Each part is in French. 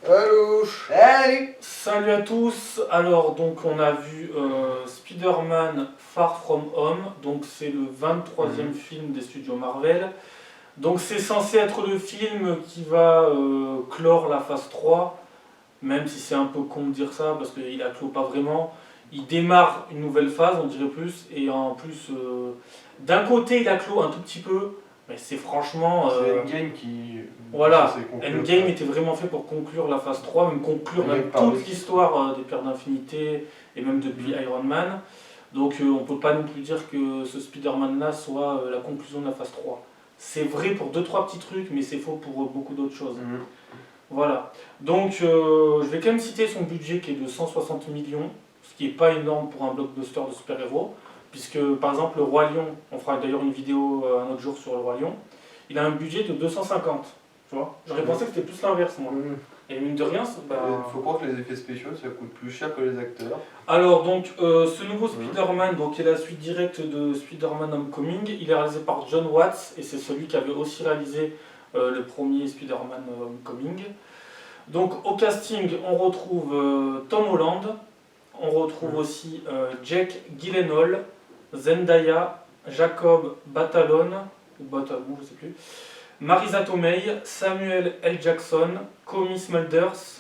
Allô. Salut. Salut à tous. Alors donc on a vu Spider-Man Far From Home, donc c'est le 23e film des studios Marvel. Donc c'est censé être le film qui va clore la phase 3, même si c'est un peu con de dire ça parce qu'il a clos pas vraiment. Il démarre une nouvelle phase, on dirait plus, et en plus d'un côté il a clos un tout petit peu, mais c'est franchement... C'est Endgame qui... Voilà, Endgame était vraiment fait pour conclure la phase 3, même conclure même toute l'histoire des Pierres d'Infinité, et même depuis Iron Man. Donc on peut pas non plus dire que ce Spider-Man là soit la conclusion de la phase 3. C'est vrai pour 2-3 petits trucs, mais c'est faux pour beaucoup d'autres choses. Voilà, donc je vais quand même citer son budget qui est de 160 millions, ce qui est pas énorme pour un blockbuster de super-héros, puisque par exemple le Roi Lion, on fera d'ailleurs une vidéo un autre jour sur le Roi Lion, il a un budget de 250. Tu vois, j'aurais pensé que c'était plus l'inverse, moi. Et mine de rien, faut croire que les effets spéciaux, ça coûte plus cher que les acteurs. Alors, donc, ce nouveau Spider-Man, donc, qui est la suite directe de Spider-Man Homecoming, il est réalisé par John Watts, et c'est celui qui avait aussi réalisé le premier Spider-Man Homecoming. Donc, au casting, on retrouve Tom Holland, on retrouve aussi Jake Gyllenhaal, Zendaya, Jacob Batalon, ou Batalon, je sais plus, Marisa Tomei, Samuel L. Jackson, Comy Smulders,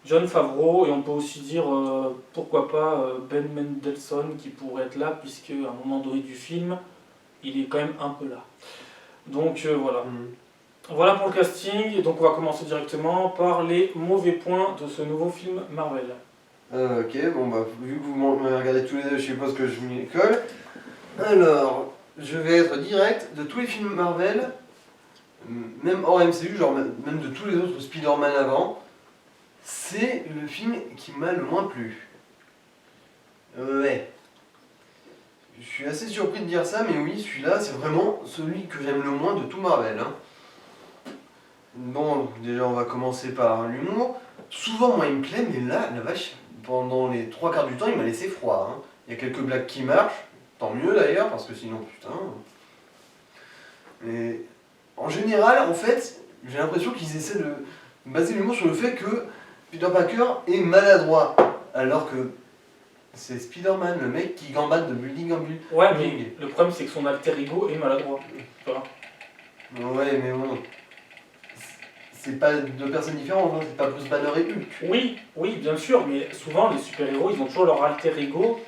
Jon Favreau, et on peut aussi dire pourquoi pas Ben Mendelsohn qui pourrait être là, puisque à un moment donné du film, il est quand même un peu là. Donc voilà. Voilà pour le casting, et donc on va commencer directement par les mauvais points de ce nouveau film Marvel. Ok, bon bah vu que vous m'avez regardé tous les deux, je suppose que je m'y colle. Alors, je vais être direct de tous les films Marvel. Même hors MCU, genre même de tous les autres Spider-Man avant, c'est le film qui m'a le moins plu. Ouais. Je suis assez surpris de dire ça, mais oui, celui-là, c'est vraiment celui que j'aime le moins de tout Marvel. Hein. Bon, déjà, on va commencer par l'humour. Souvent, moi, il me plaît, mais là, la vache, pendant les 3/4 du temps, il m'a laissé froid. Hein. Il y a quelques blagues qui marchent, tant mieux d'ailleurs, parce que sinon, putain... Mais... En général, en fait, j'ai l'impression qu'ils essaient de baser l'humour sur le fait que Peter Parker est maladroit. Alors que c'est Spider-Man, le mec qui gambade de building en building. Ouais, mais le problème c'est que son alter ego est maladroit. Tu vois. Ouais, mais bon. C'est pas deux personnes différentes, hein. C'est pas Bruce Banner et Hulk. Oui, oui, bien sûr, mais souvent les super-héros ils ont toujours leur alter ego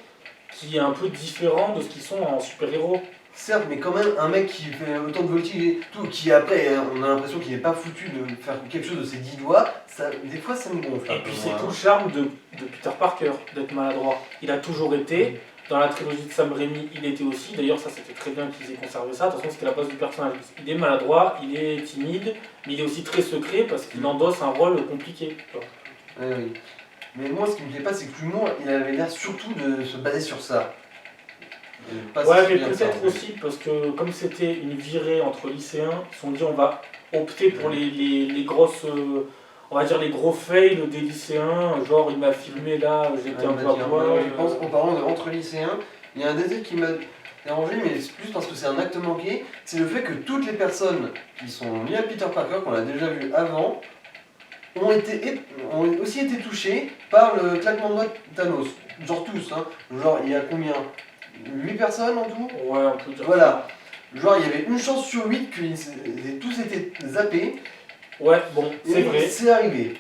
qui est un peu différent de ce qu'ils sont en super-héros. Certes, mais quand même, un mec qui fait autant de voltige et tout, qui après, on a l'impression qu'il n'est pas foutu de faire quelque chose de ses 10 doigts, ça, des fois ça me gonfle. Et puis c'est tout le charme de Peter Parker, d'être maladroit. Il a toujours été, dans la trilogie de Sam Raimi, il était aussi, d'ailleurs ça c'était très bien qu'ils aient conservé ça, de toute façon c'était la base du personnage. Il est maladroit, il est timide, mais il est aussi très secret parce qu'il endosse un rôle compliqué. Oui. Mais moi ce qui me plaît pas, c'est que l'humour, il avait l'air surtout de se baser sur ça. Ouais, mais peut-être aussi parce que comme c'était une virée entre lycéens, ils se sont dit on va opter pour les grosses, on va dire les gros fails des lycéens, genre il m'a filmé là, j'étais un peu à poil. Je pense qu'en parlant entre lycéens, il y a un détail qui m'a dérangé, mais c'est plus parce que c'est un acte manqué, c'est le fait que toutes les personnes qui sont liées à Peter Parker, qu'on a déjà vu avant, ont aussi été touchées par le claquement de doigts de Thanos. Genre tous, hein. Genre il y a combien 8 personnes en tout? Ouais, on peut dire. Voilà. Genre, il y avait une chance sur 8 qu'ils tous été zappés. Ouais, bon, c'est vrai. C'est arrivé.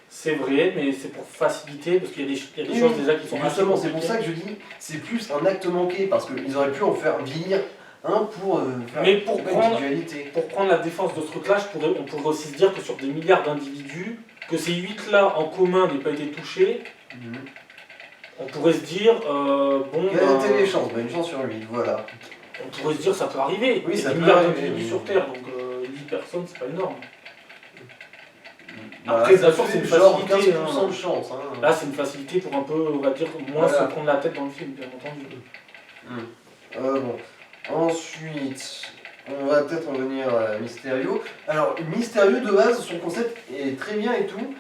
C'est vrai, mais c'est pour faciliter, parce qu'il y a des choses déjà qui sont justement, c'est pour ça que je dis, c'est plus un acte manqué, parce qu'ils auraient pu en faire vieillir un pour faire mais pour une dualité. Pour prendre la défense de ce truc-là, on pourrait aussi se dire que sur des milliards d'individus, que ces 8-là en commun n'aient pas été touchés. On pourrait se dire, bon... Quelles étaient les chances? Une chance sur 8, voilà. On pourrait se dire, ça peut arriver. Oui, ça peut peut arriver. d'individus sur Terre, donc 8 personnes, c'est pas énorme. Après, bien sûr, c'est une facilité. 15% de chance. Hein. Là, c'est une facilité pour un peu, on va dire, moins se prendre la tête dans le film, bien entendu. Bon. Ensuite, on va peut-être revenir à Mysterio. Alors, Mysterio, de base, son concept est très bien et tout.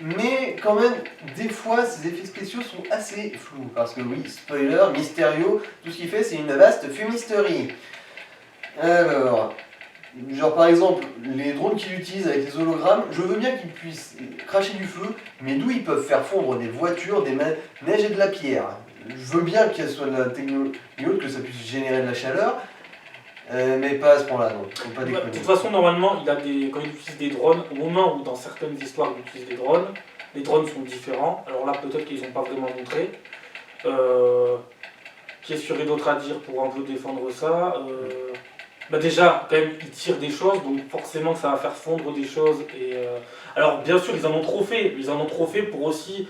Mais quand même, des fois, ces effets spéciaux sont assez flous. Parce que oui, spoiler, Mysterio, tout ce qu'il fait, c'est une vaste fumisterie. Alors, Genre par exemple, les drones qu'il utilise avec les hologrammes, je veux bien qu'ils puissent cracher du feu, mais d'où ils peuvent faire fondre des voitures, des neiges et de la pierre. Je veux bien qu'il soit de la technologie, que ça puisse générer de la chaleur, mais pas à ce point-là, donc faut pas De déconner. toute façon, normalement, quand il utilise des drones, au moment où dans certaines histoires il utilise des drones, les drones sont différents. Alors là, peut-être qu'ils n'ont pas vraiment montré. Qu'est-ce qu'il y aurait d'autre à dire pour un peu défendre ça déjà, quand même, ils tirent des choses, donc forcément ça va faire fondre des choses. Alors, bien sûr, ils en ont trop fait. Ils en ont trop fait pour aussi...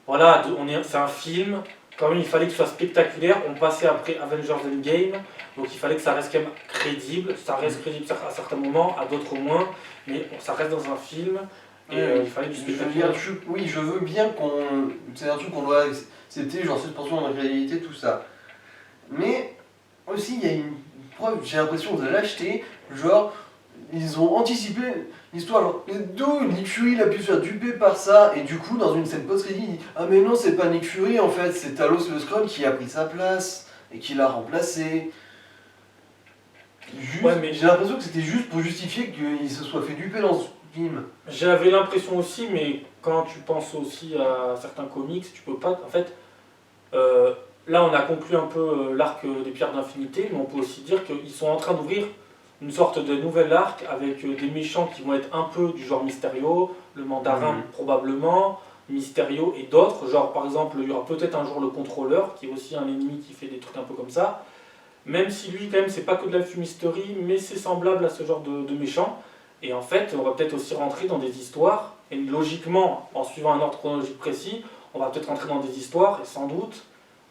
Voilà, c'est un film. Quand même, il fallait que ce soit spectaculaire. On passait après Avengers Endgame, donc il fallait que ça reste quand même crédible. Ça reste crédible à certains moments, à d'autres moins, mais ça reste dans un film. Et il fallait du spectaculaire. Oui, je veux bien qu'on... C'est un truc qu'on doit accepter, genre suspension d'incrédulité, tout ça. Mais aussi, il y a une preuve, j'ai l'impression de lâcheté, genre, ils ont anticipé l'histoire, genre, d'où Nick Fury il a pu se faire duper par ça, et du coup, dans une scène post-crédit, il dit ah mais non, c'est pas Nick Fury en fait, c'est Talos le Skrull qui a pris sa place, et qui l'a remplacé. Ouais, mais... J'ai l'impression que c'était juste pour justifier qu'il se soit fait duper dans ce film. J'avais l'impression aussi, mais quand tu penses aussi à certains comics, tu peux pas... En fait, là on a conclu un peu l'arc des Pierres d'Infinité, mais on peut aussi dire qu'ils sont en train d'ouvrir une sorte de nouvel arc avec des méchants qui vont être un peu du genre Mysterio, le Mandarin probablement, Mysterio et d'autres. Genre par exemple, il y aura peut-être un jour le Contrôleur, qui est aussi un ennemi qui fait des trucs un peu comme ça. Même si lui, quand même, c'est pas que de la fumisterie, mais c'est semblable à ce genre de méchants. Et en fait, on va peut-être aussi rentrer dans des histoires, et logiquement, en suivant un ordre chronologique précis, on va peut-être rentrer dans des histoires, et sans doute,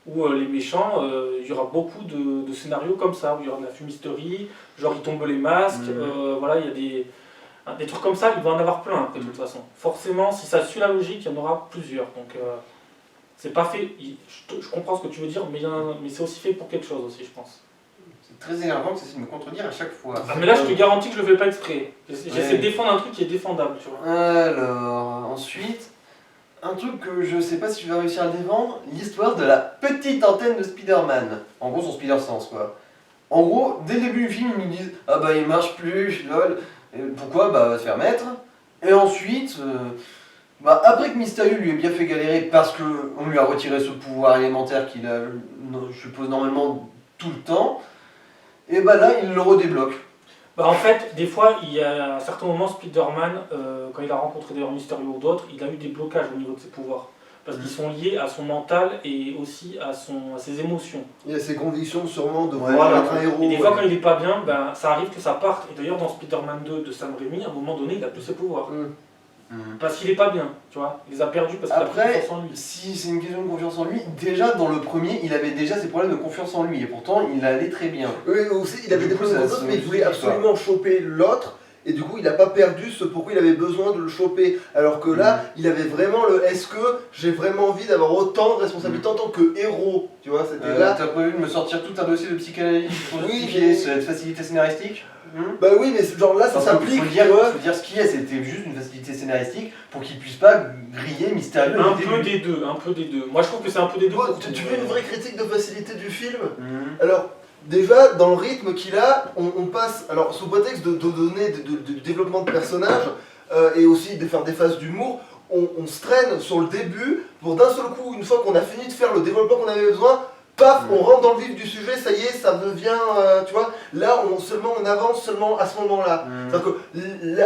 où les méchants, il y aura beaucoup de scénarios comme ça, où il y aura de la fumisterie, genre ils tombent les masques, voilà, il y a des trucs comme ça, il va en avoir plein, de toute façon. Forcément, si ça suit la logique, il y en aura plusieurs. Donc, c'est pas fait, je comprends ce que tu veux dire, mais c'est aussi fait pour quelque chose aussi, je pense. C'est très énervant que ça essaie de me contredire à chaque fois. Ah, mais là, je te garantis que je le fais pas exprès. J'essaie de défendre un truc qui est défendable, tu vois. Alors, ensuite, un truc que je sais pas si je vais réussir à le défendre, l'histoire de la petite antenne de Spider-Man. En gros, son Spider-Sense, quoi. En gros, dès le début du film, ils nous disent « Ah bah il marche plus, lol. » Pourquoi? Bah va se faire mettre. Et ensuite, après que Mysterio lui ait bien fait galérer parce qu'on lui a retiré ce pouvoir élémentaire qu'il a, je suppose, normalement tout le temps, et bah là, il le redébloque. En fait, des fois, il y a à certains moments, Spider-Man, quand il a rencontré d'ailleurs Mysterio ou d'autres, il a eu des blocages au niveau de ses pouvoirs. Parce qu'ils sont liés à son mental et aussi à ses émotions. Il y a ses convictions sûrement de Voilà. vouloir être un héros. Et des fois, quand il est pas bien, ça arrive que ça parte. Et d'ailleurs, dans Spider-Man 2 de Sam Raimi, à un moment donné, il a plus ses pouvoirs. Parce qu'il est pas bien, tu vois. Il les a perdus parce qu'il a plus Après, confiance en lui. si c'est une question de confiance en lui, déjà dans le premier, il avait déjà ses problèmes de confiance en lui, et pourtant il allait très bien. Oui, aussi, il avait Du des coup, problèmes de ça confiance, se mais il voulait justifie pas. absolument choper l'autre. Et du coup, il n'a pas perdu ce pourquoi il avait besoin de le choper. Alors que là, il avait vraiment le est-ce que j'ai vraiment envie d'avoir autant de responsabilités en tant que héros. Tu vois, c'était là. T'as prévu de me sortir tout un dossier de psychanalyse pour Oui, justifier mais- cette facilité scénaristique? Bah oui, mais genre là, ça Parce que s'applique. faut dire, tu vois. faut dire ce qu'il y a, c'était juste une facilité scénaristique pour qu'il puisse pas griller Mysterio Un dès le peu début. des deux, un peu des deux. Moi, je trouve que c'est un peu des deux. Bon, pour tu trouver- veux une vraie critique de facilité du film? Mhm. Alors, déjà, dans le rythme qu'il a, on passe, alors sous prétexte de donner de développement de personnages et aussi de faire des phases d'humour, on se traîne sur le début pour d'un seul coup, une fois qu'on a fini de faire le développement qu'on avait besoin, paf, on rentre dans le vif du sujet, ça y est, ça devient, tu vois, là on avance seulement à ce moment-là. Mhm. C'est-à-dire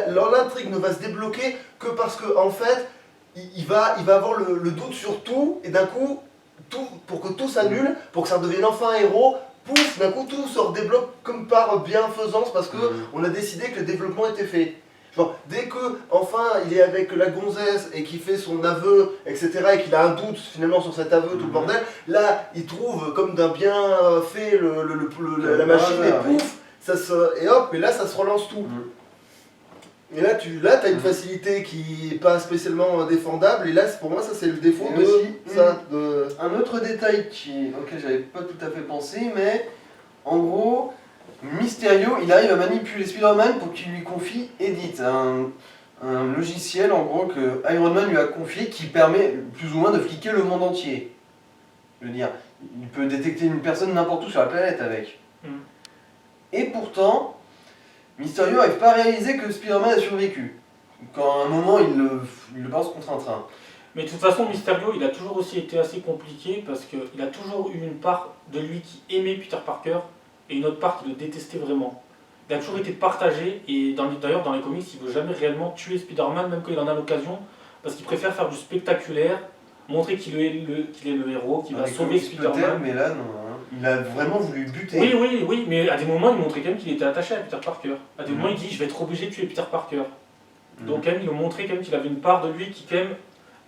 que l'intrigue ne va se débloquer que parce que en fait, il va avoir le doute sur tout, et d'un coup, pour que tout s'annule, pour que ça devienne enfin un héros, pouf, d'un coup tout se redébloque comme par bienfaisance parce que on a décidé que le développement était fait. Genre, dès que enfin il est avec la gonzesse et qu'il fait son aveu, etc., et qu'il a un doute finalement sur cet aveu, tout le bordel, là il trouve comme d'un bien fait la machine et pouf, et hop, et là ça se relance tout. Et là t'as une facilité qui est pas spécialement défendable, et là pour moi ça c'est le défaut Et de aussi, ça. Un autre détail auquel j'avais pas tout à fait pensé, mais en gros, Mysterio, il arrive à manipuler Spider-Man pour qu'il lui confie Edit, un logiciel en gros que Iron Man lui a confié qui permet plus ou moins de fliquer le monde entier. Je veux dire, il peut détecter une personne n'importe où sur la planète avec. Et pourtant, Mysterio n'arrive pas à réaliser que Spider-Man a survécu. Quand à un moment, il le balance contre un train. Mais de toute façon, Mysterio, il a toujours aussi été assez compliqué parce qu'il a toujours eu une part de lui qui aimait Peter Parker et une autre part qui le détestait vraiment. Il a toujours été partagé et d'ailleurs dans les comics, il veut jamais réellement tuer Spider-Man, même quand il en a l'occasion, parce qu'il préfère faire du spectaculaire, montrer qu'il est le héros, qu'il va Avec sauver Comics peut-être, Spider-Man. mais là, non. Hein. Il a vraiment voulu le buter. Oui, mais à des moments, il montrait quand même qu'il était attaché à Peter Parker. À des Mhm. moments, il dit « je vais être obligé de tuer Peter Parker ». Mhm. Donc quand même, il a montré quand même qu'il avait une part de lui qui quand même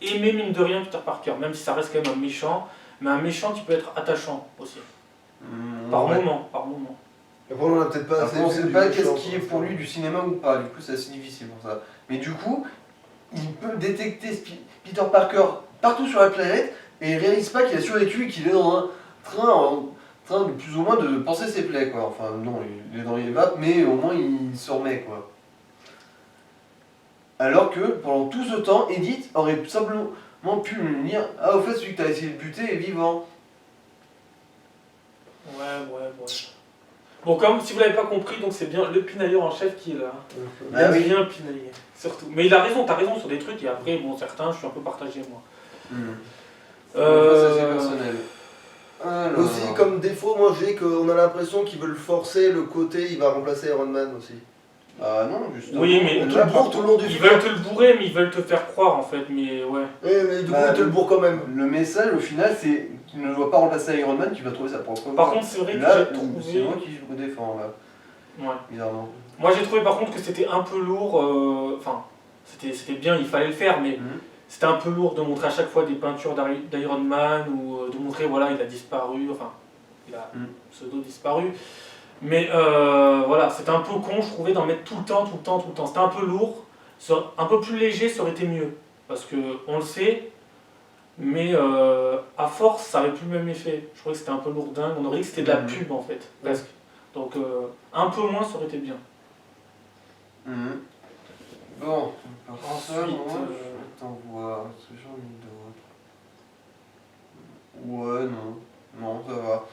aimait mine de rien Peter Parker, même si ça reste quand même un méchant, mais un méchant qui peut être attachant aussi. Par Ouais. moment, par moment. Après, on a peut-être pas assez Après, on vu sait du pas méchant, qu'est-ce qui est quoi. pour lui du cinéma ou pas, du coup c'est assez difficile pour ça. Mais du coup, il peut détecter Peter Parker partout sur la planète et il réalise pas qu'il a survécu et qu'il est dans un train en train de plus ou moins de penser ses plaies quoi. Enfin non, il est dans les vapes, mais au moins il se remet quoi. Alors que pendant tout ce temps, Edith aurait simplement pu lui dire « Ah au fait celui que t'as essayé de buter est vivant ». Ouais. Bon, comme si vous l'avez pas compris, donc c'est bien le pinailleur en chef qui est là. Il Ah aime oui. bien pinailler, surtout. Mais il a raison, t'as raison sur des trucs, et après, bon, certains, je suis un peu partagé moi. Ça c'est personnel. Alors... Aussi, comme défaut, moi j'ai qu'on a l'impression qu'ils veulent forcer le côté il va remplacer Iron Man aussi. Ah non, justement. Oui, mais On te Là, le par bourre tout le long du Ils film. veulent te le bourrer, mais ils veulent te faire croire en fait, mais ouais. Oui, mais du coup, Bah, ils te le bourrent quand même. Le message au final c'est qu'il ne doit pas remplacer Iron Man, qu'il va trouver sa propre voie. Par contre, c'est vrai que là, j'ai c'est trouvé. moi qui me défends là, Ouais. bizarrement. Moi j'ai trouvé par contre que c'était un peu lourd, enfin, c'était bien, il fallait le faire, mais c'était un peu lourd de montrer à chaque fois des peintures d'Iron Man ou de montrer, voilà, il a disparu, enfin, il a pseudo disparu. Mais voilà, c'était un peu con, je trouvais, d'en mettre tout le temps. C'était un peu lourd, un peu plus léger, ça aurait été mieux. Parce que on le sait, mais à force, ça n'avait plus le même effet. Je trouvais que c'était un peu lourdingue, on aurait dit que c'était de la pub en fait, presque. Donc un peu moins, ça aurait été bien. Bon, par ça, Ensuite, moi, je vais t'en voir. Ce que j'en ai d'autres. Ouais, non, ça va.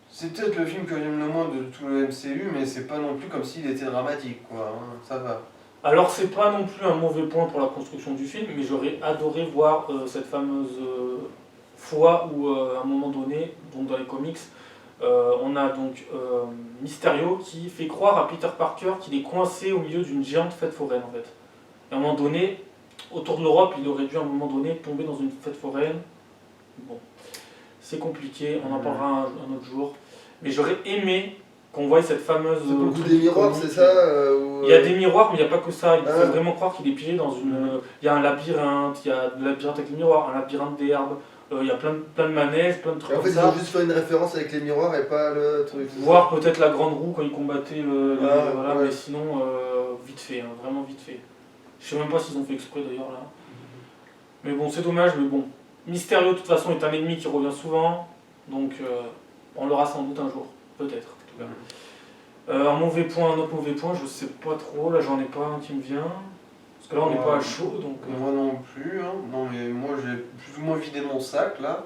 C'est peut-être le film que j'aime le moins de tout le MCU, mais c'est pas non plus comme s'il était dramatique, quoi. Hein. Ça va. Alors c'est pas non plus un mauvais point pour la construction du film, mais j'aurais adoré voir cette fameuse fois où à un moment donné, donc dans les comics, on a donc Mysterio qui fait croire à Peter Parker qu'il est coincé au milieu d'une géante fête foraine en fait. Et à un moment donné, autour de l'Europe, il aurait dû à un moment donné tomber dans une fête foraine. Bon, c'est compliqué, on en parlera un autre jour. Mais j'aurais aimé qu'on voie cette fameuse... C'est beaucoup truc des miroirs, comique. c'est ça Il y a des miroirs, mais il n'y a pas que ça. Il Ah. fait vraiment croire qu'il est piégé dans une... Il y a un labyrinthe, il y a le labyrinthe avec les miroirs, un labyrinthe d'herbes, il y a plein de manèges, plein de trucs Et en fait, comme ils ça. ont juste fait une référence avec les miroirs et pas le truc. c'est Voir peut-être la grande roue quand il combattait Ah, voilà, ouais. mais sinon, vite fait, hein, vraiment vite fait. Je sais même pas s'ils ont fait exprès d'ailleurs là. Mais bon, c'est dommage, mais bon. Mysterio, de toute façon, est un ennemi qui revient souvent, donc on l'aura sans doute un jour, peut-être en tout cas. Un autre mauvais point, je sais pas trop, là j'en ai pas un qui me vient. Parce que là on n'est pas à chaud, donc... Moi non plus, hein. Non mais moi j'ai plus ou moins vidé mon sac là.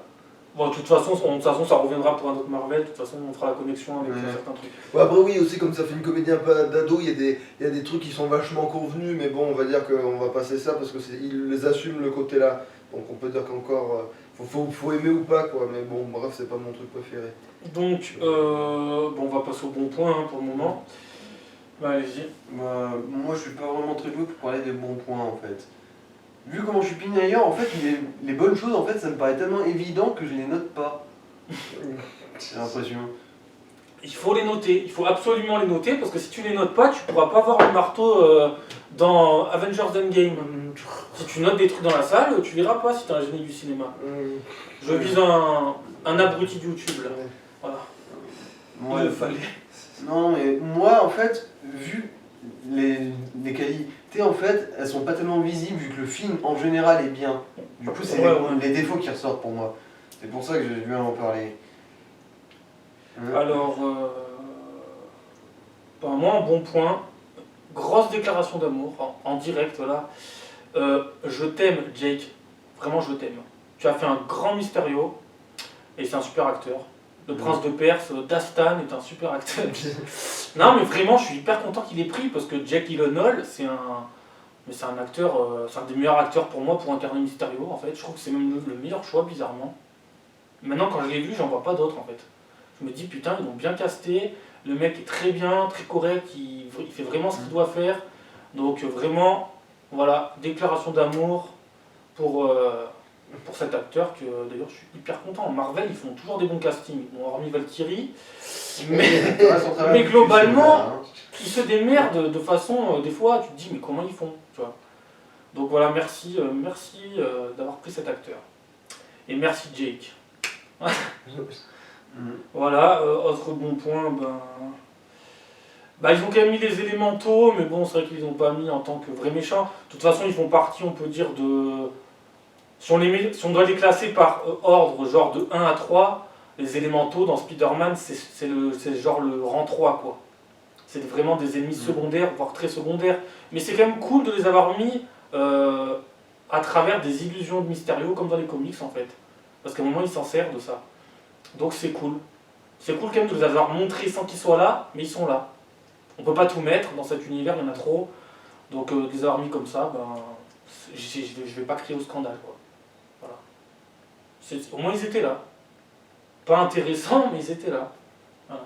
Bon, de toute façon, ça reviendra pour un autre Marvel, de toute façon on fera la connexion avec Ouais. certains trucs. Ouais, après oui aussi comme ça fait une comédie un peu d'ado, il y a des trucs qui sont vachement convenus, mais bon on va dire qu'on va passer ça parce que ils les assument le côté là. Donc on peut dire qu'encore faut aimer ou pas quoi, mais bon bref c'est pas mon truc préféré. Donc, bon, on va passer au bon point hein, pour le moment. Bah, allez-y. Bah, moi je suis pas vraiment très doué pour parler des bons points en fait. Vu comment je suis pinailleur, en fait les bonnes choses en fait ça me paraît tellement évident que je les note pas. J'ai l'impression. Il faut les noter, il faut absolument les noter parce que si tu les notes pas, tu pourras pas voir le marteau dans Avengers Endgame. Si tu notes des trucs dans la salle, tu verras pas si t'es un génie du cinéma. Je vise un abruti de YouTube là. Voilà. Moi, Il le fallait. non mais moi en fait, vu les qualités en fait, elles sont pas tellement visibles vu que le film en général est bien. Du coup c'est Ouais, les défauts qui ressortent pour moi. C'est pour ça que j'ai dû en parler. Alors, ben, moi, un bon point, grosse déclaration d'amour en direct, voilà. Je t'aime, Jake. Vraiment, je t'aime. Tu as fait un grand Mysterio et c'est un super acteur. le prince de Perse, Dastan est un super acteur. Non mais vraiment je suis hyper content qu'il ait pris parce que Jake Gyllenhaal c'est un acteur, c'est un des meilleurs acteurs pour moi pour incarner Mysterio en fait. Je trouve que c'est même le meilleur choix bizarrement. Maintenant quand je l'ai vu j'en vois pas d'autres en fait. Je me dis putain ils l'ont bien casté, le mec est très bien, très correct, il fait vraiment ce qu'il doit faire. Donc vraiment voilà, déclaration d'amour pour cet acteur que d'ailleurs je suis hyper content. Marvel ils font toujours des bons castings, bon, hormis Valkyrie, mais globalement ils se démerdent de façon, des fois tu te dis mais comment ils font, tu vois. Donc voilà, merci d'avoir pris cet acteur. Et merci Jake. Voilà, autre bon point, ils ont quand même mis les élémentaux, mais bon, c'est vrai qu'ils les ont pas mis en tant que vrais méchants. De toute façon, ils font partie, on peut dire, de... Si on doit les classer par ordre, genre de 1 à 3, les élémentaux dans Spider-Man, c'est genre le rang 3, quoi. C'est vraiment des ennemis secondaires, voire très secondaires. Mais c'est quand même cool de les avoir mis à travers des illusions de Mysterio, comme dans les comics, en fait. Parce qu'à un moment, ils s'en servent de ça. Donc c'est cool. C'est cool quand même de les avoir montrés sans qu'ils soient là, mais ils sont là. On peut pas tout mettre, dans cet univers il y en a trop. Donc de les avoir mis comme ça, je vais pas crier au scandale, quoi. Voilà. Au moins ils étaient là. Pas intéressants, mais ils étaient là. Voilà.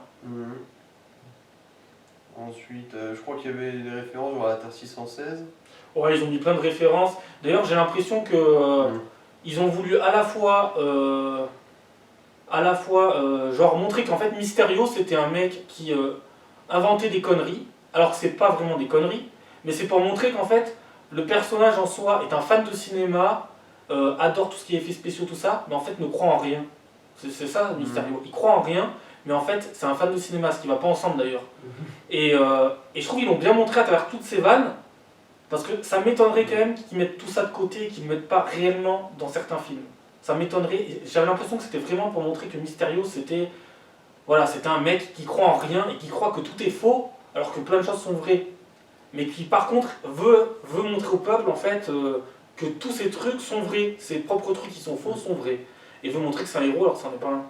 Ensuite, je crois qu'il y avait des références sur la Terre 616. Ouais, ils ont mis plein de références. D'ailleurs j'ai l'impression que ils ont voulu à la fois genre montrer qu'en fait Mysterio c'était un mec qui inventait des conneries, alors que c'est pas vraiment des conneries, mais c'est pour montrer qu'en fait le personnage en soi est un fan de cinéma, adore tout ce qui est effets spéciaux, tout ça, mais en fait ne croit en rien. C'est ça Mysterio, il croit en rien, mais en fait c'est un fan de cinéma, ce qui va pas ensemble d'ailleurs. Et je trouve qu'ils l'ont bien montré à travers toutes ces vannes, parce que ça m'étonnerait quand même qu'ils mettent tout ça de côté et qu'ils ne le mettent pas réellement dans certains films. Ça m'étonnerait, j'avais l'impression que c'était vraiment pour montrer que Mysterio c'était un mec qui croit en rien et qui croit que tout est faux alors que plein de choses sont vraies. Mais qui par contre veut montrer au peuple en fait que tous ces trucs sont vrais, ses propres trucs qui sont faux sont vrais. Et veut montrer que c'est un héros alors que c'en est pas un.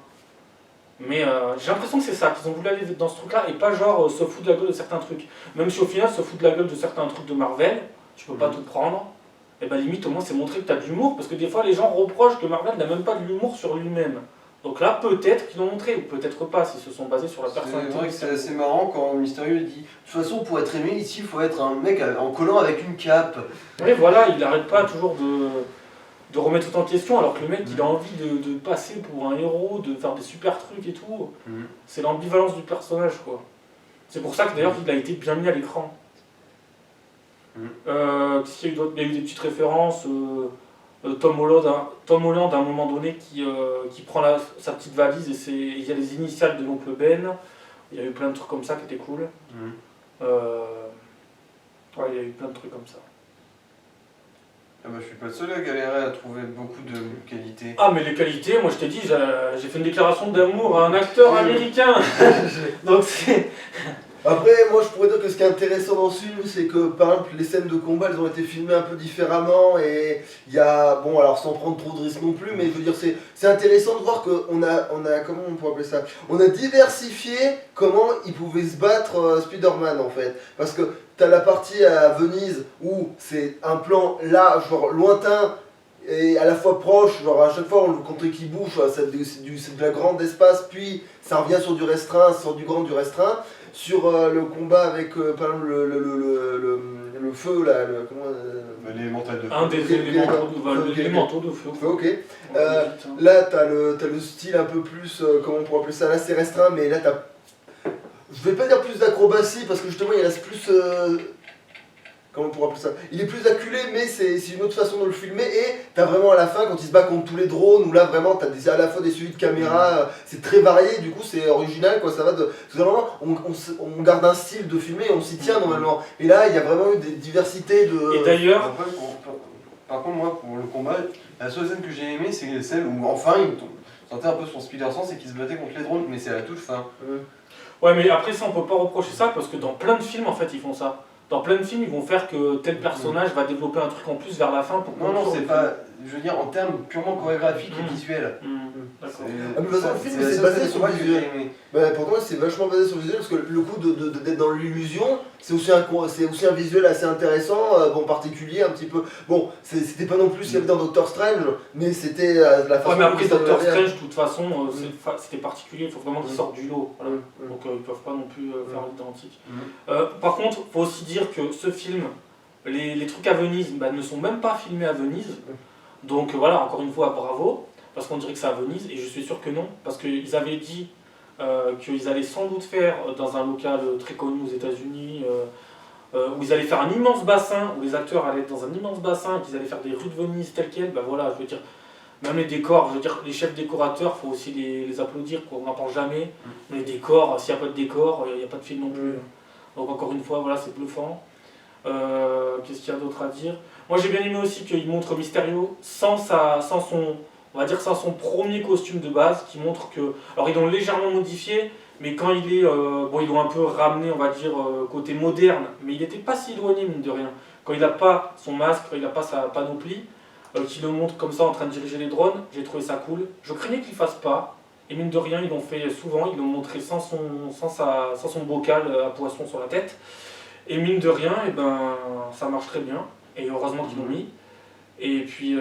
Mais j'ai l'impression que c'est ça, qu'ils ont voulu aller dans ce truc là et pas genre se foutre de la gueule de certains trucs. Même si au final se foutre de la gueule de certains trucs de Marvel, tu peux pas tout prendre. Et limite au moins c'est montrer que tu as de l'humour, parce que des fois les gens reprochent que Marvel n'a même pas de l'humour sur lui-même. Donc là peut-être qu'ils l'ont montré, ou peut-être pas, s'ils se sont basés sur la personnalité. C'est vrai que c'est assez marrant quand Mysterio dit de toute façon pour être aimé ici il faut être un mec en collant avec une cape. Oui voilà, il n'arrête pas toujours de remettre tout en question, alors que le mec il a envie de passer pour un héros, de faire des super trucs et tout. C'est l'ambivalence du personnage quoi. C'est pour ça que d'ailleurs il a été bien mis à l'écran. Qu'est-ce qu'il y a eu d'autre ? Il y a eu des petites références. Tom Holland à un moment donné qui prend sa petite valise et il y a les initiales de l'oncle Ben. Il y a eu plein de trucs comme ça qui étaient cool. Il y a eu plein de trucs comme ça. Je suis pas le seul à galérer à trouver beaucoup de qualités. Ah mais les qualités, moi je t'ai dit, j'ai fait une déclaration d'amour à un acteur américain. Donc c'est... Après, moi je pourrais dire que ce qui est intéressant dans ce film, c'est que par exemple les scènes de combat elles ont été filmées un peu différemment et il y a, bon alors sans prendre trop de risques non plus, mais je veux dire c'est intéressant de voir qu'on a, comment on pourrait appeler ça, on a diversifié comment il pouvait se battre Spider-Man en fait. Parce que t'as la partie à Venise où c'est un plan là, genre lointain, et à la fois proche, genre à chaque fois on le compte qui bouge, c'est de la grande espace, puis ça revient sur du restreint, sur du grand, du restreint. Sur le combat avec par exemple le feu là, L'élémental de feu. Un des élémentaux de feu. Ok. Là t'as le style un peu plus, comment on pourrait appeler ça, là c'est restreint, mais là t'as, je vais pas dire plus d'acrobatie parce que justement il reste plus, comment on pourrait appeler ça, il est plus acculé mais c'est une autre façon de le filmer. Et t'as vraiment à la fin quand il se bat contre tous les drones où là vraiment t'as à la fois des suivis de caméra, c'est très varié, du coup c'est original quoi, ça va de, vraiment on garde un style de filmer et on s'y tient normalement. Et là il y a vraiment eu des diversités de... Et d'ailleurs... Par contre moi pour le combat, la seule scène que j'ai aimée c'est celle où enfin il sentait un peu son Spider-Sense et qu'il se battait contre les drones, mais c'est à la toute fin. Ouais mais après ça on peut pas reprocher ça parce que dans plein de films en fait ils font ça. Dans plein de films, ils vont faire que tel personnage va développer un truc en plus vers la fin pour Non, non, conclure c'est le pas. Je veux dire, en termes purement chorégraphiques et visuels. film. D'accord. Ah, mais de toute façon, le film, la c'est seule basé scène sur moi le que j'ai visuel. aimé. Bah, pour moi, c'est vachement basé sur le visuel parce que le coup d'être dans l'illusion, c'est aussi un visuel assez intéressant, bon, particulier, un petit peu. Bon, c'était pas non plus ce qu'il y avait dans Doctor Strange, mais c'était la façon Ouais, mais après dont ça Doctor avait- Strange, de toute façon, c'était particulier, il faut vraiment qu'ils sortent du lot. Voilà. Mm. Donc ils peuvent pas non plus faire l'identique. Mm. Par contre, il faut aussi dire que ce film, les trucs à Venise bah, ne sont même pas filmés à Venise. Donc voilà, encore une fois, bravo, parce qu'on dirait que c'est à Venise, et je suis sûr que non, parce qu'ils avaient dit qu'ils allaient sans doute faire dans un local très connu aux États-Unis, où ils allaient faire un immense bassin, où les acteurs allaient être dans un immense bassin, et qu'ils allaient faire des rues de Venise telles quelles. Bah voilà, je veux dire, même les décors, je veux dire, les chefs décorateurs, il faut aussi les applaudir, quoi. On n'en parle jamais. Les décors, s'il n'y a pas de décor, il n'y a pas de film non plus. Donc encore une fois, voilà, c'est bluffant. Qu'est-ce qu'il y a d'autre à dire? Moi j'ai bien aimé aussi qu'il montre Mysterio sans son, on va dire sans son premier costume de base, qui montre que, alors ils l'ont légèrement modifié, mais quand il est, bon ils l'ont un peu ramené, on va dire côté moderne, mais il n'était pas si éloigné mine de rien. Quand il n'a pas son masque, quand il n'a pas sa panoplie, qu'il le montre comme ça en train de diriger les drones, j'ai trouvé ça cool. Je craignais qu'il ne fasse pas, et mine de rien ils l'ont fait souvent, ils l'ont montré sans son bocal à poisson sur la tête. Et mine de rien, et ben, ça marche très bien. Et heureusement qu'ils l'ont mis. Et puis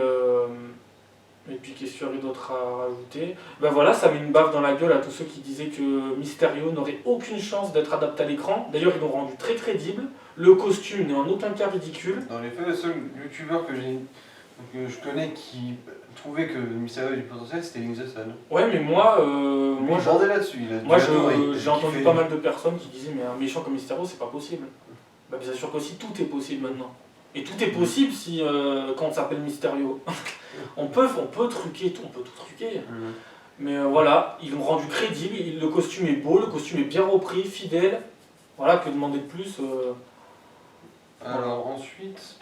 qu'est-ce qu'il y aurait d'autre à rajouter? Ben voilà, ça met une baffe dans la gueule à tous ceux qui disaient que Mysterio n'aurait aucune chance d'être adapté à l'écran. D'ailleurs, ils l'ont rendu très crédible. Le costume n'est en aucun cas ridicule. Dans les faits, le seul youtubeur que je connais qui trouvait que Mysterio avait du potentiel, c'était Link the Sun. Ouais, mais moi, Moi, je vendais là-dessus. j'ai entendu pas mal de personnes qui disaient mais un méchant comme Mysterio, c'est pas possible. Bah, bien sûr qu'aussi, tout est possible maintenant. Et tout est possible si, quand on s'appelle Mysterio. on peut truquer tout, on peut tout truquer. Mais voilà, ils l'ont rendu crédible, le costume est beau, le costume est bien repris, fidèle. Voilà, que demander de plus Alors ensuite,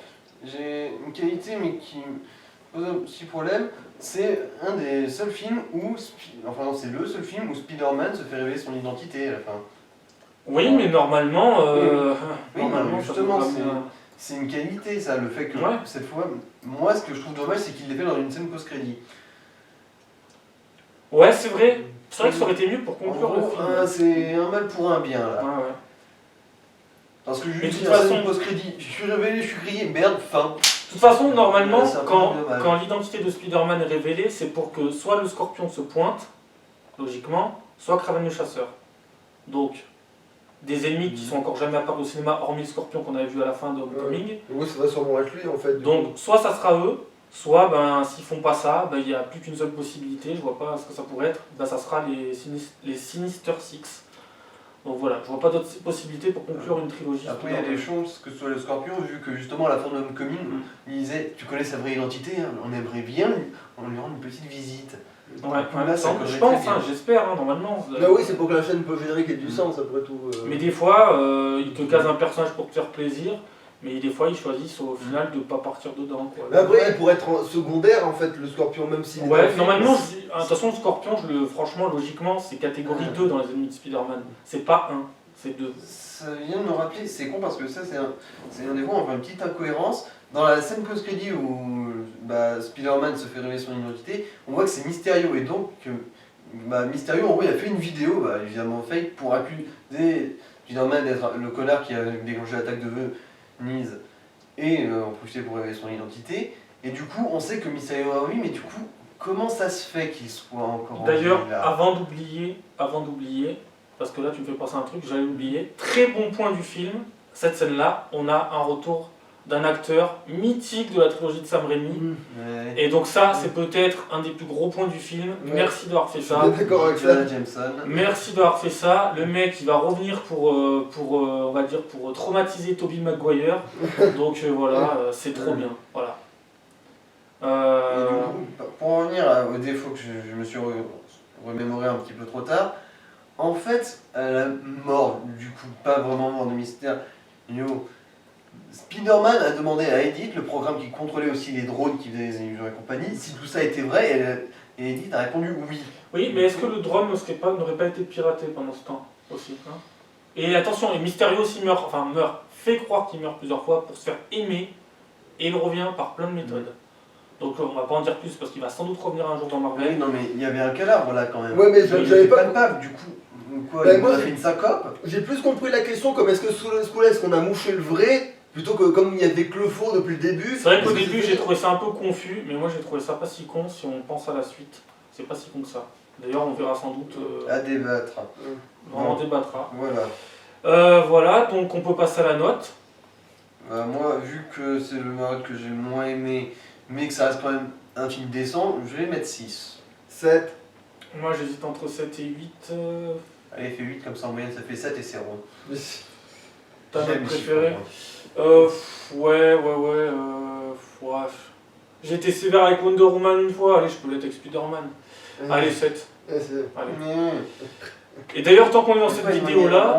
j'ai une qualité mais qui me pose un petit problème, c'est un des seuls films où, enfin non, c'est le seul film où Spider-Man se fait révéler son identité à la fin. Oui, mais normalement, Oui, normalement mais ça justement, devrait bien. c'est une qualité ça, le fait que Ouais. cette fois, moi ce que je trouve dommage c'est qu'il l'ait fait dans une scène post-crédit. Ouais, c'est vrai. C'est vrai que ça aurait été mieux pour En conclure le gros, film. c'est un mal pour un bien là. Ouais, ouais. Parce que Mais de juste toute la façon- scène post-crédit, je suis révélé, je suis grillé, merde, fin. De toute façon, normalement, Ouais, c'est un peu quand dommage. l'identité de Spider-Man est révélée, c'est pour que soit le Scorpion se pointe, logiquement, soit Kraven le chasseur. Donc, des ennemis qui sont encore jamais apparus au cinéma, hormis le Scorpion qu'on avait vu à la fin de Homecoming. Oui, ça va sûrement être lui en fait. du Donc, soit ça sera eux, soit ben, s'ils font pas ça, ben, il n'y a plus qu'une seule possibilité, je vois pas ce que ça pourrait être, ben, ça sera les Sinister Six. Donc voilà, je vois pas d'autres possibilités pour conclure une trilogie. Après, il y a des chances que ce soit le Scorpion, vu que justement à la fin de Homecoming, il disait tu connais sa vraie identité, hein, on aimerait bien lui rendre une petite visite. Ouais, ouais, Là, ça je collerait pense, très bien. hein, j'espère, hein, normalement. Bah oui, c'est pour que la chaîne peut générer qu'il y ait du sens après tout. Mais des fois, ils te casent un personnage pour te faire plaisir, mais des fois, ils choisissent au final de pas partir dedans. Quoi. Mais après, il pourrait être secondaire en fait, le Scorpion, même s'il est dans le Ouais, film. normalement, de toute façon, le Scorpion, franchement, logiquement, c'est catégorie 2 dans les ennemis de Spider-Man. C'est pas 1, c'est 2. Ça vient de me rappeler, c'est con parce que ça c'est un des fois on voit une petite incohérence. Dans la scène post-crédit où Spider-Man se fait révéler son identité, on voit que c'est Mysterio et donc Mysterio en gros il a fait une vidéo, évidemment fake, pour accuser Spider-Man d'être le connard qui a déclenché l'attaque de Venise et en profiter pour révéler son identité. Et du coup on sait que Mysterio a oui, mais du coup comment ça se fait qu'il soit encore en D'ailleurs, vie, là avant d'oublier, parce que là, tu me fais penser à un truc, j'allais oublier, très bon point du film, cette scène-là, on a un retour d'un acteur mythique de la trilogie de Sam Raimi. Ouais. Et donc ça, c'est peut-être un des plus gros points du film. Ouais. Merci d'avoir fait Je suis ça. bien d'accord avec ça. Jonah Jameson. Merci d'avoir fait ça. Le mec, il va revenir pour on va dire, pour traumatiser Tobey Maguire. Donc voilà, c'est trop bien. Voilà. Et du coup, pour en revenir au défaut que je me suis remémoré un petit peu trop tard, en fait, à la mort, du coup, pas vraiment mort de mystère, Spider-Man a demandé à Edith, le programme qui contrôlait aussi les drones qui faisaient les illusions et compagnie, si tout ça était vrai, et Edith a répondu oui. Oui, mais est-ce que le drone n'aurait pas été piraté pendant ce temps aussi, hein? Et attention, et Mysterio aussi meurt fait croire qu'il meurt plusieurs fois pour se faire aimer, et il revient par plein de méthodes. Donc on va pas en dire plus parce qu'il va sans doute revenir un jour dans Oui, Marvel. non, mais il y avait un cadavre là quand même. Ouais, mais Il j'avais était pas. palpable du coup. Ou quoi, Bah, il moi, nous a j'ai- fait une syncope. J'ai plus compris la question comme est-ce que sous ce coup-là, est-ce qu'on a mouché le vrai plutôt que comme il y avait que le faux depuis le début. C'est vrai qu'au est-ce que début c'était- j'ai trouvé ça un peu confus, mais moi j'ai trouvé ça pas si con si on pense à la suite. C'est pas si con que ça. D'ailleurs on verra sans doute, À débattre. on en débattra. Voilà. Voilà, donc on peut passer à la note. Moi, vu que c'est le Marvel que j'ai le moins aimé, mais que ça reste quand même un film décent, je vais mettre 6. 7. Moi j'hésite entre 7 et 8. Allez, fait 8 comme ça en moyenne, ça fait 7 et c'est rond. T'as J'aime notre les préféré chiffres, moi. Ouais. J'ai été sévère avec Wonder Woman une fois, allez je peux l'être avec Spider-Man. Allez 7. Allez. Et d'ailleurs tant qu'on est dans cette vidéo-là,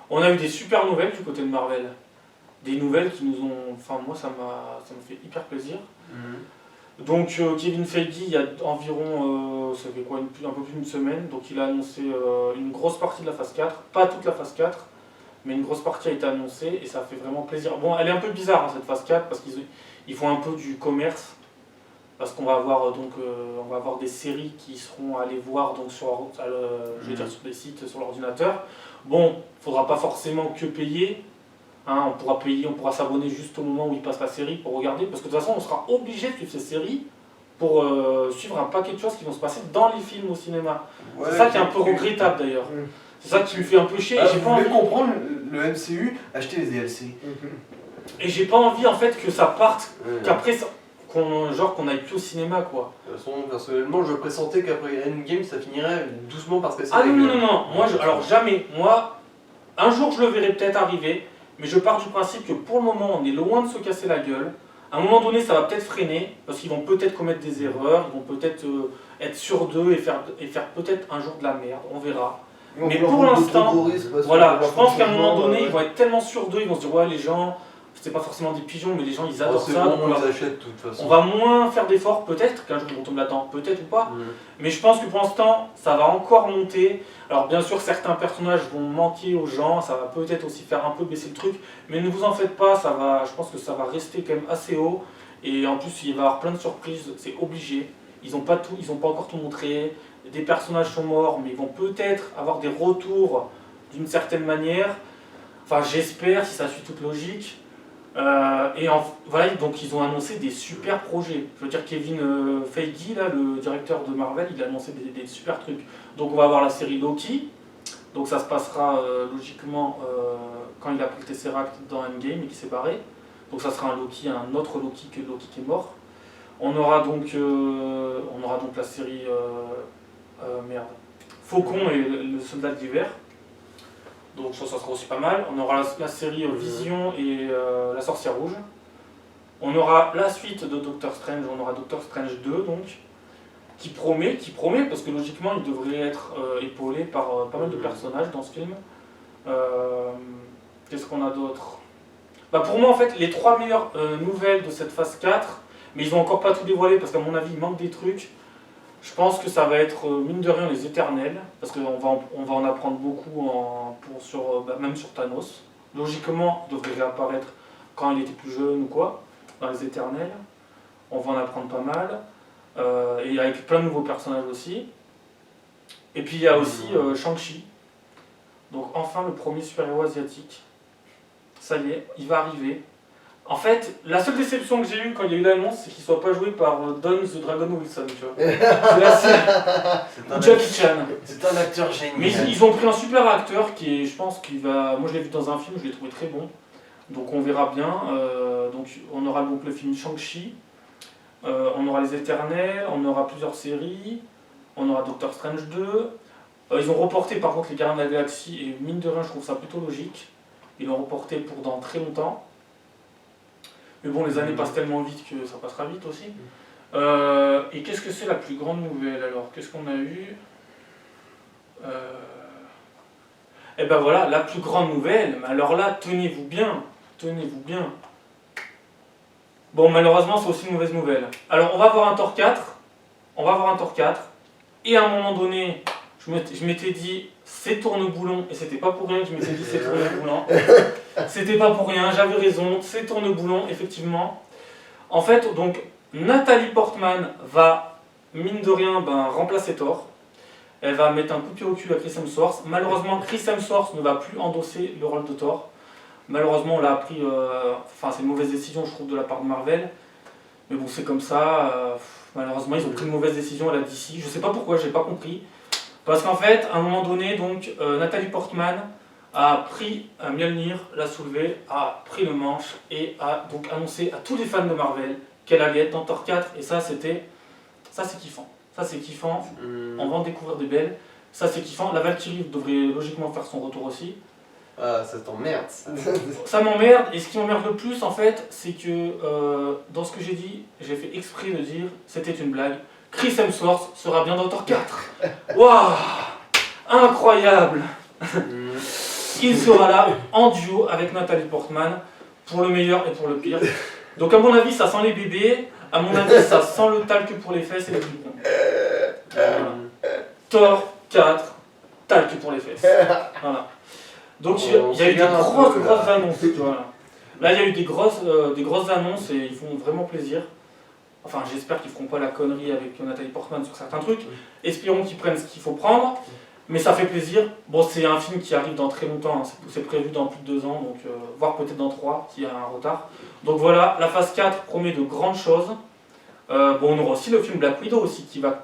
on a eu des super nouvelles du côté de Marvel. Des nouvelles qui nous ont... Enfin moi ça m'a fait hyper plaisir. Donc Kevin Feige, il y a environ, ça fait quoi, un peu plus d'une semaine, donc il a annoncé une grosse partie de la phase 4, pas toute la phase 4, mais une grosse partie a été annoncée et ça fait vraiment plaisir. Bon, elle est un peu bizarre cette phase 4 parce qu'ils font un peu du commerce, parce qu'on va avoir on va avoir des séries qui seront à aller voir donc je vais dire sur des sites sur l'ordinateur. Bon, il faudra pas forcément que payer. Hein, on pourra s'abonner juste au moment où il passe la série pour regarder, parce que de toute façon on sera obligé de suivre ces séries pour suivre un paquet de choses qui vont se passer dans les films au cinéma. C'est ça qui est un peu regrettable d'ailleurs. C'est ça qui me fait un peu chier. Et j'ai Vous pas voulez envie, comprendre le MCU, achetez les DLC. et j'ai pas envie en fait que ça parte, qu'après qu'on aille plus au cinéma quoi. De toute façon, personnellement, je pressentais qu'après Endgame, ça finirait doucement par se casser Ah la non, gueule. non, moi alors jamais, un jour je le verrai peut-être arriver, mais je pars du principe que pour le moment on est loin de se casser la gueule. À un moment donné ça va peut-être freiner, parce qu'ils vont peut-être commettre des erreurs, ils vont peut-être être sur d'eux et faire peut-être un jour de la merde, on verra. Mais pour l'instant, voilà, je pense qu'à un moment donné ils vont être tellement sur d'eux, ils vont se dire ouais les gens, c'est pas forcément des pigeons, mais les gens ils adorent c'est ça, bon, donc on les achète de toute façon. on va moins faire d'efforts, peut-être qu'un jour ils vont tomber là-dedans, peut-être ou pas. Mais je pense que pour l'instant, ça va encore monter. Alors bien sûr, certains personnages vont manquer aux gens, ça va peut-être aussi faire un peu baisser le truc, mais ne vous en faites pas, je pense que ça va rester quand même assez haut. Et en plus, il va y avoir plein de surprises, c'est obligé. Ils n'ont pas encore tout montré. Des personnages sont morts, mais ils vont peut-être avoir des retours d'une certaine manière. Enfin, j'espère, si ça suit toute logique. Voilà, donc ils ont annoncé des super projets. Je veux dire, Kevin Feige, là, le directeur de Marvel, il a annoncé des super trucs. Donc on va avoir la série Loki. Donc ça se passera logiquement quand il a pris le Tesseract dans Endgame et qu'il s'est barré. Donc ça sera un autre Loki que Loki qui est mort. On aura donc la série Faucon et le Soldat d'hiver. Donc ça sera aussi pas mal. On aura la série Vision et la Sorcière Rouge. On aura la suite de Doctor Strange, on aura Doctor Strange 2 donc, qui promet, parce que logiquement il devrait être épaulé par pas mal de personnages dans ce film. Qu'est-ce qu'on a d'autre ? Pour moi en fait les 3 meilleures nouvelles de cette phase 4, mais ils n'ont encore pas tout dévoilé parce qu'à mon avis il manque des trucs. Je pense que ça va être mine de rien les Éternels, parce qu'on va en apprendre beaucoup même sur Thanos. Logiquement il devrait réapparaître quand il était plus jeune ou quoi, dans les Éternels. On va en apprendre pas mal, et avec plein de nouveaux personnages aussi. Et puis il y a aussi Shang-Chi, donc enfin le premier super-héros asiatique. Ça y est, il va arriver. En fait, la seule déception que j'ai eue quand il y a eu l'annonce, c'est qu'il ne soit pas joué par Don the Dragon Wilson, tu vois. C'est la seule. Ou Jackie Chan. C'est un acteur génial. Mais ils ont pris un super acteur qui est, je pense qu'il va... Moi je l'ai vu dans un film, je l'ai trouvé très bon. Donc on verra bien. Donc on aura donc le film Shang-Chi. On aura les Éternels, on aura plusieurs séries. On aura Doctor Strange 2. Ils ont reporté par contre les Gardiens de la Galaxie, et mine de rien je trouve ça plutôt logique. Ils l'ont reporté pour dans très longtemps. Mais bon, les années passent tellement vite que ça passera vite aussi. Et qu'est-ce que c'est la plus grande nouvelle alors ? Qu'est-ce qu'on a eu ? Et ben voilà, la plus grande nouvelle, mais alors là, tenez-vous bien. Bon, malheureusement, c'est aussi une mauvaise nouvelle. Alors, on va avoir un Thor 4, et à un moment donné, Je m'étais dit c'est tourne-boulon, et c'était pas pour rien que je m'étais dit c'est tourne-boulon. C'était pas pour rien, j'avais raison, c'est tourne-boulon, effectivement. En fait, donc, Nathalie Portman va, mine de rien, remplacer Thor. Elle va mettre un coup de pied au cul à Chris Hemsworth. Malheureusement, Chris Hemsworth ne va plus endosser le rôle de Thor. Malheureusement, on l'a appris, c'est une mauvaise décision, je trouve, de la part de Marvel. Mais bon, c'est comme ça. Malheureusement, ils ont pris une mauvaise décision à la DC. Je sais pas pourquoi, j'ai pas compris. Parce qu'en fait, à un moment donné, donc, Nathalie Portman a pris Mjolnir, l'a soulevé, a pris le manche et a donc annoncé à tous les fans de Marvel qu'elle allait être dans Thor 4. Et ça, c'est kiffant. Ça, c'est kiffant. On va en découvrir des belles. Ça, c'est kiffant. La Valkyrie devrait logiquement faire son retour aussi. Ah, ça t'emmerde. Ça m'emmerde, et ce qui m'emmerde le plus en fait, c'est que dans ce que j'ai dit, j'ai fait exprès de dire c'était une blague. Chris Hemsworth sera bien dans Thor 4. Waouh, incroyable. Il sera là en duo avec Nathalie Portman pour le meilleur et pour le pire. Donc à mon avis, ça sent les bébés. À mon avis, ça sent le talc pour les fesses et les boutons. Voilà. Thor 4, talc pour les fesses. Voilà. Donc il y a eu des grosses annonces. Voilà. Là, il y a eu des grosses annonces et ils font vraiment plaisir. Enfin, j'espère qu'ils feront pas la connerie avec Nathalie Portman sur certains trucs. Espérons qu'ils prennent ce qu'il faut prendre. Mais ça fait plaisir. Bon, c'est un film qui arrive dans très longtemps. Hein. C'est prévu dans plus de 2 ans, donc voire peut-être dans 3 s'il y a un retard. Donc voilà, la phase 4 promet de grandes choses. On aura aussi le film Black Widow aussi qui va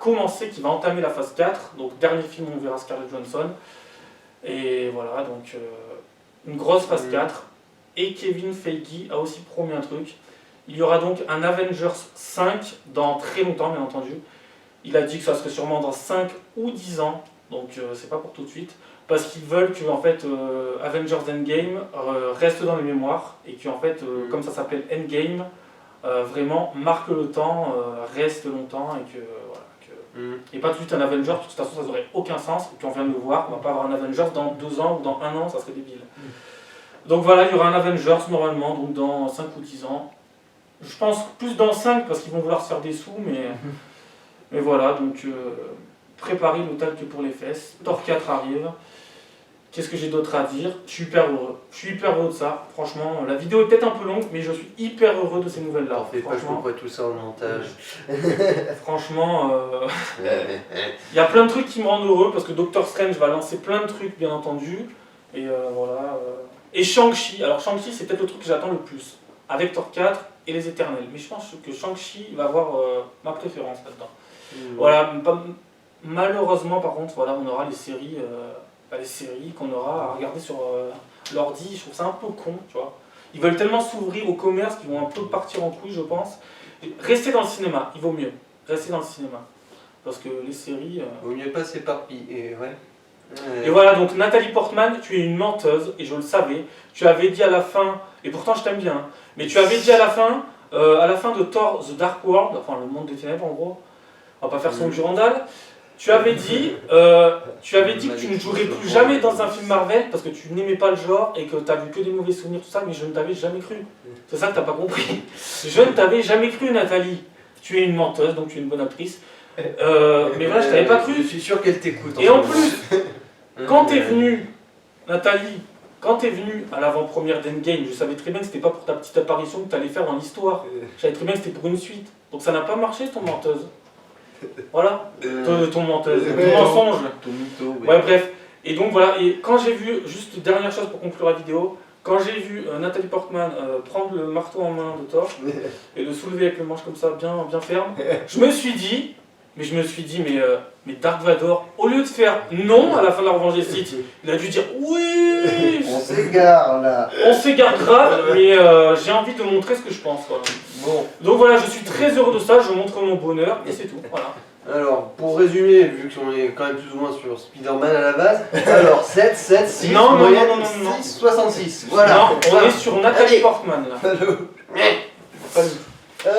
entamer la phase 4. Donc dernier film où on verra Scarlett Johansson. Et voilà, donc une grosse phase 4. Et Kevin Feige a aussi promis un truc. Il y aura donc un Avengers 5 dans très longtemps, bien entendu. Il a dit que ça serait sûrement dans 5 ou 10 ans. Donc c'est pas pour tout de suite. Parce qu'ils veulent que en fait, Avengers Endgame reste dans les mémoires. Et que en fait, comme ça s'appelle Endgame, vraiment marque le temps, reste longtemps. Et que voilà. Et pas tout de suite un Avengers, parce que de toute façon ça n'aurait aucun sens. Et puis on vient de le voir, on va pas avoir un Avengers dans 2 ans ou dans 1 an, ça serait débile. Donc voilà, il y aura un Avengers normalement, donc dans 5 ou 10 ans. Je pense plus dans 5 parce qu'ils vont vouloir se faire des sous, mais voilà, donc préparez le talc pour les fesses. Thor 4 arrive. Qu'est-ce que j'ai d'autre à dire? Je suis hyper heureux. Je suis hyper heureux de ça. Franchement, la vidéo est peut-être un peu longue, mais je suis hyper heureux de ces nouvelles-là. T'en fais pas, je couperai tout ça au montage. Franchement, il y a plein de trucs qui me rendent heureux parce que Doctor Strange va lancer plein de trucs, bien entendu. Et voilà. Et Shang-Chi. Alors Shang-Chi, c'est peut-être le truc que j'attends le plus. Avec Thor 4 et les Éternels. Mais je pense que Shang-Chi va avoir ma préférence là-dedans. Voilà. Malheureusement, par contre, voilà, on aura les séries qu'on aura à regarder sur l'ordi. Je trouve ça un peu con, tu vois. Ils veulent tellement s'ouvrir au commerce qu'ils vont un peu partir en couille, je pense. Restez dans le cinéma, il vaut mieux. Restez dans le cinéma. Parce que les séries... Vaut mieux pas s'éparpiller, ouais. Et voilà, donc Nathalie Portman, tu es une menteuse, et je le savais. Tu avais dit à la fin, et pourtant je t'aime bien, hein, mais tu avais dit à la fin de Thor The Dark World, enfin le monde des ténèbres en gros, on va pas faire son Durandal, tu avais dit que tu ne jouerais plus jamais dans un film Marvel parce que tu n'aimais pas le genre et que tu as vu que des mauvais souvenirs, tout ça, mais je ne t'avais jamais cru. C'est ça que tu n'as pas compris. Je ne t'avais jamais cru, Nathalie. Tu es une menteuse, donc tu es une bonne actrice. Mais voilà, je t'avais pas cru. Je suis sûr qu'elle t'écoute. Et en plus, quand t'es venue, Nathalie, quand t'es venue à l'avant-première d'Endgame, je savais très bien que c'était pas pour ta petite apparition que t'allais faire dans l'histoire. Je savais très bien que c'était pour une suite. Donc ça n'a pas marché, ton menteuse. Voilà, ton menteuse, ton mensonge. Ton mytho, Ouais, bref. Et donc voilà, et quand j'ai vu, juste dernière chose pour conclure la vidéo, quand j'ai vu Nathalie Portman prendre le marteau en main de Thor et le soulever avec le manche comme ça, bien ferme, je me suis dit, mais Dark Vador, au lieu de faire non à la fin de la revanche des Sith, il a dû dire oui. On s'égare là. On s'égare grave, mais j'ai envie de montrer ce que je pense. Voilà. Bon. Donc voilà, je suis très heureux de ça, je montre mon bonheur et c'est tout. Voilà. Alors, pour résumer, vu qu'on est quand même plus ou moins sur Spider-Man à la base, alors 7, 7, 6, Non, moyenne non. 6, 66. Voilà. Non, on est sur Nathalie Portman là. Allô. Pas du tout.